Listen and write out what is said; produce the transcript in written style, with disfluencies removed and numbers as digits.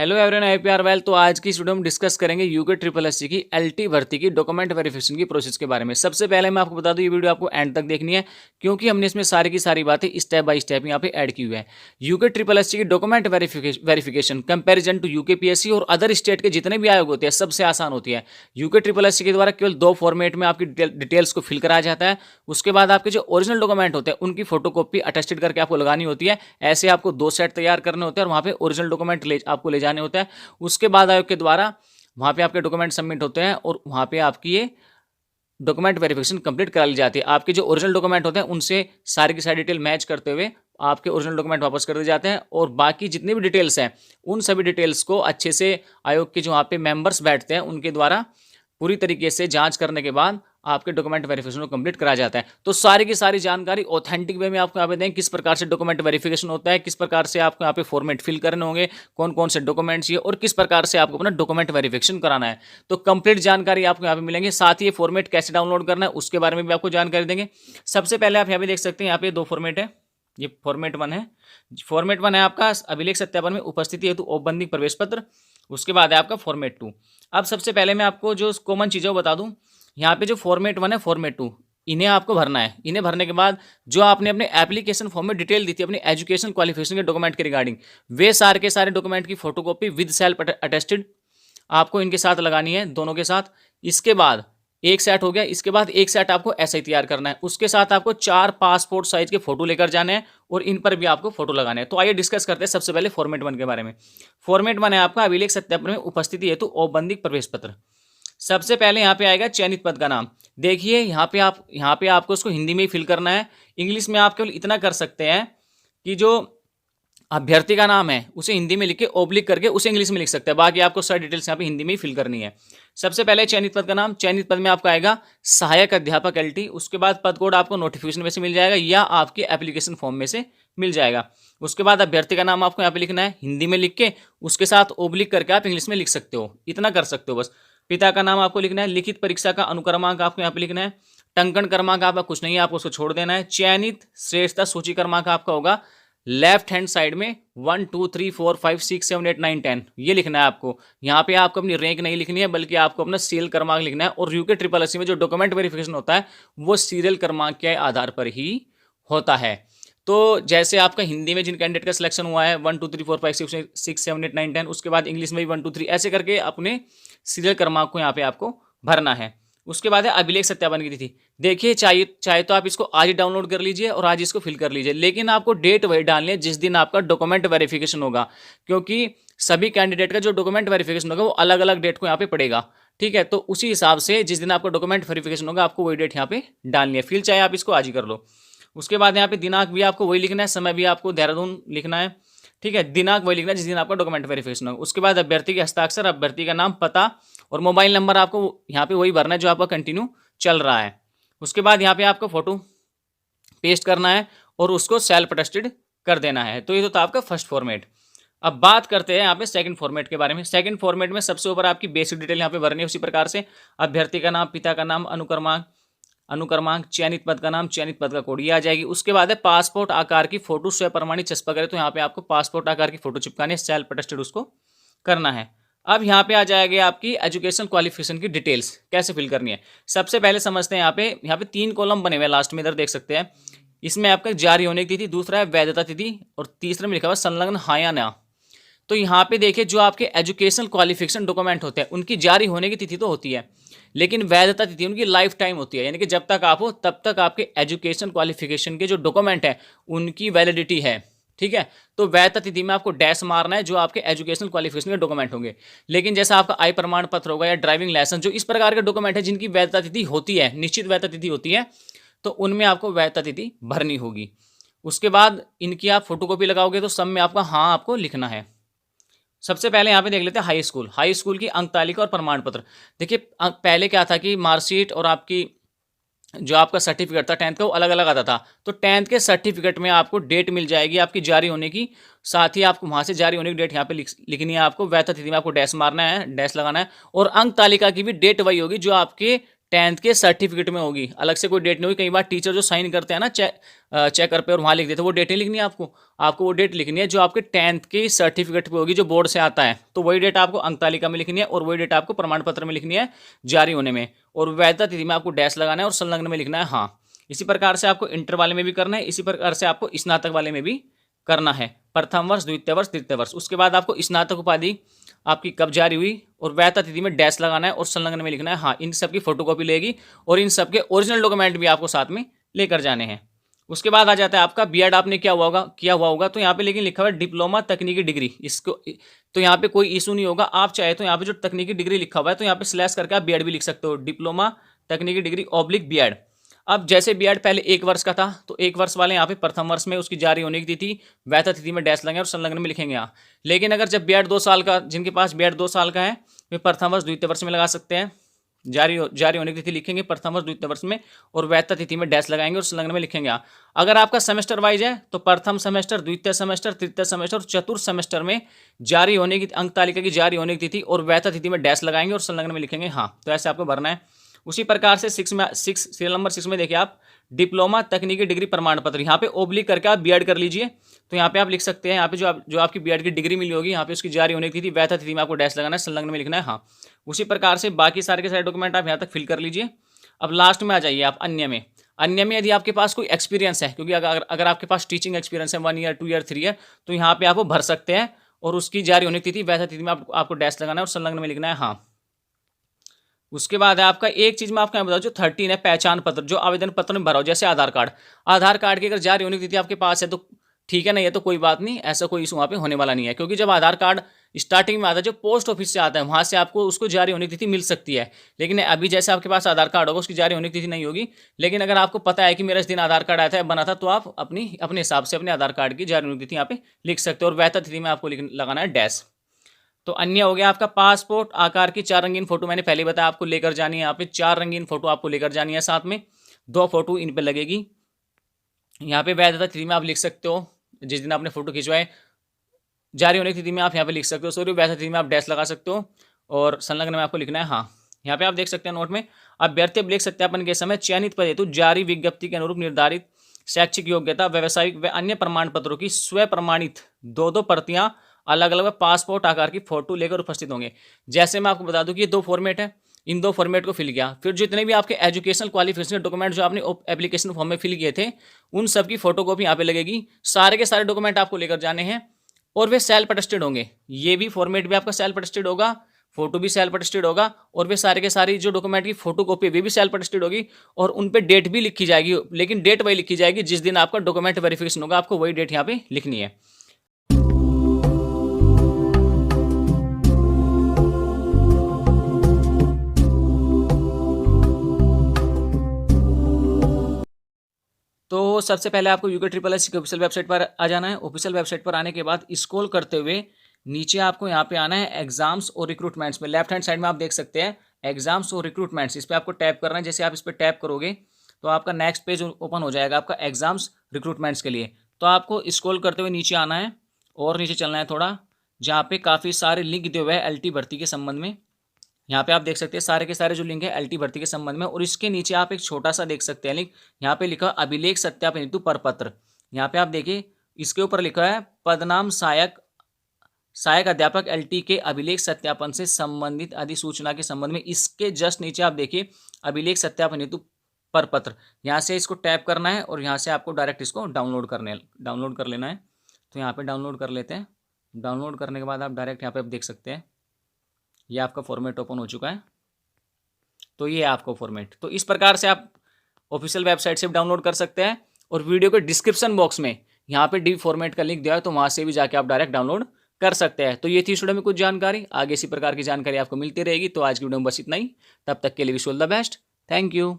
Hello everyone, I P R well. तो आज की इस वीडियो में डिस्कस करेंगे यूके ट्रिपल एस सी की एलटी भर्ती की डॉक्यूमेंट वेरिफिकेशन की प्रोसेस के बारे में। सबसे पहले मैं आपको बता दूं, ये वीडियो आपको एंड तक देखनी है क्योंकि हमने इसमें सारी की सारी बातें स्टेप बाय स्टेप यहाँ पे ऐड की हुई है। यूके ट्रिपल एस सी की document verification comparison to UK PSC और अदर स्टेट के जितने भी आयोग होते हैं सबसे आसान होती है। यूके ट्रिपल एस सी के द्वारा केवल 2 फॉर्मेट में आपकी डिटेल्स को फिल कराया जाता है। उसके बाद आपके जो ओरिजिनल डॉक्यूमेंट होते हैं उनकी फोटोकॉपी अटेस्टेड करके आपको लगानी होती है। ऐसे आपको 2 सेट तैयार करने होते हैं और वहाँ पे ओरिजिनल डॉक्यूमेंट आपको ले जाने होते हैं। उसके बाद आयोग के द्वारा वहां पे आपके डॉक्यूमेंट सबमिट होते हैं और वहां पे आपकी ये डॉक्यूमेंट वेरिफिकेशन कंप्लीट करा ली जाती है। आपके जो ओरिजिनल डॉक्यूमेंट होते हैं उनसे सारी की सारी डिटेल मैच करते हुए आपके ओरिजिनल डॉक्यूमेंट वापस कर दिए जाते हैं और बाकी जितनी भी डिटेल्स हैं उन सभी डिटेल्स को अच्छे से आयोग के जो वहाँ पे मेंबर्स बैठते हैं उनके द्वारा पूरी तरीके से जांच करने के बाद आपके डॉक्यूमेंट वेरिफिकेशन को कंप्लीट कराया जाता है। तो सारी की सारी जानकारी ऑथेंटिक वे में आपको यहाँ पे दें, किस प्रकार से डॉक्यूमेंट वेरिफिकेशन होता है, किस प्रकार से आपको यहाँ पे फॉर्मेट फिल करने होंगे, कौन कौन से डॉक्यूमेंट्स चाहिए और किस प्रकार से आपको अपना डॉक्यूमेंट वेरिफिकेशन कराना है। तो कंप्लीट जानकारी आपको यहाँ पे मिलेंगे। साथ ही ये फॉर्मेट कैसे डाउनलोड करना है उसके बारे में भी आपको जानकारी देंगे। सबसे पहले आप यहाँ पे देख सकते हैं, यहाँ पे 2 फॉर्मेट है। ये फॉर्मेट 1 है। फॉर्मेट 1 है आपका अभिलेख सत्यापन में उपस्थिति हेतु औपबंधिक प्रवेश पत्र। उसके बाद है आपका फॉर्मेट 2। अब सबसे पहले मैं आपको जो कॉमन चीज़ें वो बता दूं, यहाँ पे जो फॉर्मेट 1 है, फॉर्मेट 2, इन्हें आपको भरना है। इन्हें भरने के बाद जो आपने अपने एप्लीकेशन फॉर्म में डिटेल दी थी अपनी एजुकेशन क्वालिफिकेशन के डॉक्यूमेंट के रिगार्डिंग, वे सारे के सारे डॉक्यूमेंट की फोटोकॉपी विद सेल्फ अटेस्टेड आपको इनके साथ लगानी है, दोनों के साथ। इसके बाद एक सेट हो गया। इसके बाद एक सेट आपको ऐसा ही तैयार करना है। उसके साथ आपको 4 पासपोर्ट साइज के फोटो लेकर जाने हैं और इन पर भी आपको फोटो लगाने हैं। तो आइए डिस्कस करते हैं सबसे पहले फॉर्मेट 1 के बारे में। फॉर्मेट 1 है आपका अभिलेख सत्यापन में उपस्थिति हेतु औपबंधिक प्रवेश पत्र। सबसे पहले यहाँ पे आएगा चयनित पद का नाम। देखिए यहाँ पे आपको उसको हिंदी में ही फिल करना है। इंग्लिश में आप केवल इतना कर सकते हैं कि जो अभ्यर्थी का नाम है उसे हिंदी में लिख के ओब्लिक करके उसे इंग्लिश में लिख सकते हैं। बाकी आपको सारी डिटेल्स यहाँ पे हिंदी में ही फिल करनी है। सबसे पहले चयनित पद का नाम। चयनित पद में आपका आएगा सहायक अध्यापक एलटी। उसके बाद पद कोड आपको नोटिफिकेशन में से मिल जाएगा या आपके एप्लीकेशन फॉर्म में से मिल जाएगा। उसके बाद अभ्यर्थी का नाम आपको यहाँ पे लिखना है हिंदी में लिख के, उसके साथ ओब्लिक करके आप इंग्लिश में लिख सकते हो। इतना कर सकते हो बस। पिता का नाम आपको लिखना है। लिखित परीक्षा का अनुक्रमांक आपको यहाँ पे लिखना है। टंकण क्रमांक आपका कुछ नहीं है, आपको उसको छोड़ देना है। चयनित श्रेष्ठता सूची क्रमांक आपका होगा लेफ्ट हैंड साइड में 1 2 3 4 5 6 7 8 9 10 ये लिखना है आपको। यहाँ पे आपको अपनी रैंक नहीं लिखनी है बल्कि आपको अपना सीरियल क्रमांक लिखना है। और यूके ट्रिपल एस सी में जो डॉक्यूमेंट वेरिफिकेशन होता है वो सीरियल क्रमांक के आधार पर ही होता है। तो जैसे आपका हिंदी में जिन कैंडिडेट का सिलेक्शन हुआ है 1 2 3 4 5 6 7 8 9 10, उसके बाद इंग्लिश में भी 1 2 3 ऐसे करके अपने सीरियल क्रमांक को यहाँ पे आपको भरना है। उसके बाद है अभिलेख सत्यापन की तिथि। देखिए चाहे तो आप इसको आज ही डाउनलोड कर लीजिए और आज इसको फिल कर लीजिए, लेकिन आपको डेट वही डालनी है जिस दिन आपका डॉक्यूमेंट वेरिफिकेशन होगा, क्योंकि सभी कैंडिडेट का जो डॉक्यूमेंट वेरिफिकेशन होगा वो अलग अलग डेट को यहाँ पे पड़ेगा। ठीक है, तो उसी हिसाब से जिस दिन आपका डॉक्यूमेंट वेरिफिकेशन होगा आपको वही डेट यहाँ पे डालनी है। फिल चाहे आप इसको आज ही कर लो। उसके बाद यहाँ पे दिनांक भी आपको वही लिखना है, समय भी आपको देहरादून लिखना है। ठीक है, दिनांक वही लिखना है जिस दिन आपका डॉक्यूमेंट वेरिफिकेशन होगा। उसके बाद अभ्यर्थी के हस्ताक्षर, अभ्यर्थी का नाम, पता और मोबाइल नंबर आपको यहाँ पे वही भरना है जो आपका कंटिन्यू चल रहा है। उसके बाद यहाँ पे आपको फोटो पेस्ट करना है और उसको सेल्फ अटेस्टेड कर देना है। तो ये तो था आपका फर्स्ट फॉर्मेट। अब बात करते हैं यहाँ पे सेकंड फॉर्मेट के बारे में। सेकंड फॉर्मेट में सबसे ऊपर आपकी बेसिक डिटेल यहाँ पे भरनी है उसी प्रकार से। अभ्यर्थी का नाम, पिता का नाम, अनुक्रमांक, चयनित पद का नाम, चयनित पद का कोड, ये आ जाएगी। उसके बाद है पासपोर्ट आकार की फोटो स्वयं प्रमाणित चस्पा करे, तो यहाँ पे आपको पासपोर्ट आकार की फोटो चिपकानी है, सेल्फ अटेस्टेड उसको करना है। अब यहाँ पे आ जाएगी आपकी एजुकेशन क्वालिफिकेशन की डिटेल्स कैसे फिल करनी है। सबसे पहले समझते हैं यहाँ पे 3 कॉलम बने हुए हैं लास्ट में, इधर देख सकते हैं। इसमें आपका जारी होने की तिथि, दूसरा है वैधता तिथि और तीसरे में लिखा हुआ संलग्न हाँ या ना। तो यहाँ पे देखिए जो आपके एजुकेशन क्वालिफिकेशन डॉक्यूमेंट होते हैं उनकी जारी होने की तिथि तो होती है, लेकिन वैधता तिथि उनकी लाइफ टाइम होती है, यानी कि जब तक आप हो तब तक आपके एजुकेशन क्वालिफिकेशन के जो डॉक्यूमेंट है उनकी वैलिडिटी है। ठीक है, तो वैधता तिथि में आपको डैश मारना है जो आपके एजुकेशन क्वालिफिकेशन के डॉक्यूमेंट होंगे। लेकिन जैसा आपका आय प्रमाण पत्र होगा या ड्राइविंग लाइसेंस, जो इस प्रकार के डॉक्यूमेंट है जिनकी वैधता तिथि होती है, निश्चित वैधता तिथि होती है, तो उनमें आपको वैधता तिथि भरनी होगी। उसके बाद इनकी आप फोटोकॉपी लगाओगे तो सब में आपका हाँ आपको लिखना है। सबसे पहले यहाँ पे देख लेते हैं हाई स्कूल की अंक तालिका और प्रमाण पत्र। देखिए पहले क्या था कि मार्कशीट और आपकी जो आपका सर्टिफिकेट था 10th का वो अलग अलग आता था। तो 10th के सर्टिफिकेट में आपको डेट मिल जाएगी आपकी जारी होने की, साथ ही आपको वहाँ से जारी होने की डेट यहाँ पे लिखनी है। आपको वैधता तिथि में आपको डैश मारना है, डैश लगाना है। और अंक तालिका की भी डेट वही होगी जो आपके 10th के सर्टिफिकेट में होगी, अलग से कोई डेट नहीं होगी। कई बार टीचर जो साइन करते हैं ना चेकर पे और वहाँ लिख देते हैं, वो डेट नहीं लिखनी है आपको वो डेट लिखनी है जो आपके 10th के सर्टिफिकेट पे होगी, जो बोर्ड से आता है। तो वही डेट आपको अंक तालिका में लिखनी है और वही डेट आपको प्रमाण पत्र में लिखनी है जारी होने में, और वैधता तिथि में आपको डैश लगाना है और संलग्न में लिखना है हाँ। इसी प्रकार से आपको इंटर वाले में भी करना है, इसी प्रकार से आपको स्नातक वाले में भी करना है, प्रथम वर्ष, द्वितीय वर्ष, तृतीय वर्ष। उसके बाद आपको स्नातक उपाधि आपकी कब जारी हुई और वैधता तिथि में डैश लगाना है और संलग्न में लिखना है हाँ। इन सब की फोटोकॉपी लेगी और इन सब के ओरिजिनल डॉक्यूमेंट भी आपको साथ में लेकर जाने हैं। उसके बाद आ जाता है आपका बीएड आपने किया हुआ होगा तो यहाँ पे लेकिन लिखा हुआ है डिप्लोमा तकनीकी डिग्री, इसको तो यहाँ पे कोई इशू नहीं होगा। आप चाहे तो यहाँ पे जो तकनीकी डिग्री लिखा हुआ है तो यहाँ पे स्लैश करके आप बीएड भी लिख सकते हो, डिप्लोमा तकनीकी डिग्री ऑब्लिक बीएड। अब जैसे बीएड पहले 1 वर्ष का था तो 1 वर्ष वाले यहाँ पे प्रथम वर्ष में उसकी जारी होने की तिथि वैधता तिथि में डैश लगेंगे और संलग्न में लिखेंगे यहाँ। लेकिन अगर जब बीएड 2 साल का, जिनके पास बीएड 2 साल का है वे प्रथम वर्ष द्वितीय वर्ष में लगा सकते हैं, जारी होने की तिथि लिखेंगे प्रथम वर्ष द्वितीय वर्ष में और वैधता तिथि में डैश लगाएंगे और संलग्न में लिखेंगे यहाँ। अगर आपका सेमेस्टर वाइज है तो प्रथम सेमेस्टर, द्वितीय सेमेस्टर, तृतीय सेमेस्टर और चतुर्थ सेमेस्टर में जारी होने की अंक तालिका की जारी होने की तिथि और वैधता तिथि में डैश लगाएंगे और संलग्न में लिखेंगे हाँ। तो ऐसे आपको भरना है। उसी प्रकार से सीरियल नंबर 6 में देखिए आप डिप्लोमा तकनीकी डिग्री प्रमाण पत्र, यहाँ पे ओब्लिक करके आप बीएड कर लीजिए। तो यहाँ पे आप लिख सकते हैं, यहाँ पे जो आपकी बीएड की डिग्री मिली होगी यहाँ पे उसकी जारी होने की तिथि वैधता तिथि में आपको डैश लगाना है, संलग्न में लिखना है हाँ। उसी प्रकार से बाकी सारे के सारे डॉक्यूमेंट आप यहाँ तक फिल कर लीजिए। अब लास्ट में आ जाइए आप अन्य में यदि आपके पास कोई एक्सपीरियंस है, क्योंकि अगर आपके पास टीचिंग एक्सपीरियंस है 1 ईयर 2 ईयर 3 ईयर तो यहाँ पे आप वो भर सकते हैं और उसकी जारी होने की तिथि वैधता तिथि में आपको डैश लगाना है और संलग्न में लिखना है हाँ। उसके बाद है आपका एक चीज मैं आपको यहाँ बताऊँ, जो 13 है पहचान पत्र, जो आवेदन पत्र में भरा हो, जैसे आधार कार्ड की अगर जारी होने की तिथि आपके पास है तो ठीक है, नहीं है तो कोई बात नहीं, ऐसा कोई इशू वहाँ पे होने वाला नहीं है। क्योंकि जब आधार कार्ड स्टार्टिंग में आता है, जो पोस्ट ऑफिस से आता है वहाँ से आपको उसको जारी होने की तिथि मिल सकती है। लेकिन अभी जैसे आपके पास आधार कार्ड होगा उसकी जारी होने की तिथि नहीं होगी। लेकिन अगर आपको पता है कि मेरा इस दिन आधार कार्ड आया था बना था तो आप अपने हिसाब से अपने आधार कार्ड की जारी होने की तिथि यहाँ पे लिख सकते हो और वैधता तिथि में आपको लगाना है डैश। तो अन्य हो गया आपका पासपोर्ट आकार की 4 रंगीन फोटो, मैंने पहले बताया आपको लेकर जानी है। यहाँ पे 4 रंगीन फोटो आपको लेकर जानी है, साथ में 2 फोटो इन पे लगेगी। यहाँ पे वैधता तिथि में आप लिख सकते हो जिस दिन आपने फोटो खिंचवाए, जारी होने की तिथि में आप यहाँ पे लिख सकते हो, सॉरी वैधता तिथि में आप डैश लगा सकते हो और संलग्न में आपको लिखना है हाँ। यहाँ पे आप देख सकते हैं नोट में अभ्यर्थी लिख सत्यापन के समय चयनित पद हेतु जारी विज्ञप्ति के अनुरूप निर्धारित शैक्षिक योग्यता, व्यावसायिक व अन्य प्रमाण पत्रों की स्व प्रमाणित 2 प्रतियां अलग अलग पासपोर्ट आकार की फोटो लेकर उपस्थित होंगे। जैसे मैं आपको बता दूं कि ये 2 फॉर्मेट है, इन 2 फॉर्मेट को फिल किया, फिर जितने भी आपके एजुकेशनल क्वालिफिकेशन के डॉक्यूमेंट जो आपने एप्लीकेशन फॉर्म में फिल किए थे उन सब की फोटोकॉपी यहाँ पे लगेगी। सारे के सारे डॉक्यूमेंट आपको लेकर जाने हैं और वे सेल्फ अटेस्टेड होंगे। ये भी फॉर्मेट भी आपका सेल्फ अटेस्टेड होगा, फोटो भी सेल्फ अटेस्टेड होगा और वे सारे के सारी जो डॉक्यूमेंट की फोटोकॉपी वे भी सेल्फ अटेस्टेड होगी और उन पे डेट भी लिखी जाएगी। लेकिन डेट वही लिखी जाएगी जिस दिन आपका डॉक्यूमेंट वेरिफिकेशन होगा, आपको वही डेट यहाँ पे लिखनी है। तो सबसे पहले आपको यूके ट्रिपल एस की ऑफिशियल वेबसाइट पर आ जाना है। ऑफिशियल वेबसाइट पर आने के बाद स्क्रॉल करते हुए नीचे आपको यहाँ पे आना है एग्जाम्स और रिक्रूटमेंट्स में। लेफ्ट हैंड साइड में आप देख सकते हैं एग्जाम्स और रिक्रूटमेंट्स, इस पर आपको टैप करना है। जैसे आप इस पर टैप करोगे तो आपका नेक्स्ट पेज ओपन हो जाएगा आपका एग्जाम्स रिक्रूटमेंट्स के लिए। तो आपको स्क्रॉल करते हुए नीचे आना है और नीचे चलना है थोड़ा, जहाँ पे काफ़ी सारे लिंक दिए हुए हैं एलटी भर्ती के संबंध में। यहाँ पे आप देख सकते हैं सारे के सारे जो लिंक है एलटी भर्ती के संबंध में, और इसके नीचे आप एक छोटा सा देख सकते हैं लिंक, यहाँ पे लिखा अभिलेख सत्यापन हेतु प्रपत्र। यहाँ पे आप देखिए इसके ऊपर लिखा है पदनाम सहायक अध्यापक एलटी के अभिलेख सत्यापन से संबंधित अधिसूचना के संबंध में। इसके जस्ट नीचे आप देखिए अभिलेख सत्यापन हेतु प्रपत्र, यहाँ से इसको टैप करना है और यहाँ से आपको डायरेक्ट इसको डाउनलोड कर लेना है। तो यहाँ पे डाउनलोड कर लेते हैं। डाउनलोड करने के बाद आप डायरेक्ट यहाँ पे आप देख सकते हैं ये आपका फॉर्मेट ओपन हो चुका है। तो ये है आपका फॉर्मेट। तो इस प्रकार से आप ऑफिशियल वेबसाइट से डाउनलोड कर सकते हैं और वीडियो के डिस्क्रिप्शन बॉक्स में यहाँ पे डी फॉर्मेट का लिंक दिया है, तो वहाँ से भी जाके आप डायरेक्ट डाउनलोड कर सकते हैं। तो ये थी स्टूडियो में कुछ जानकारी, आगे इसी प्रकार की जानकारी आपको मिलती रहेगी। तो आज की वीडियो में बस इतना ही, तब तक के लिए wish all the best, thank you.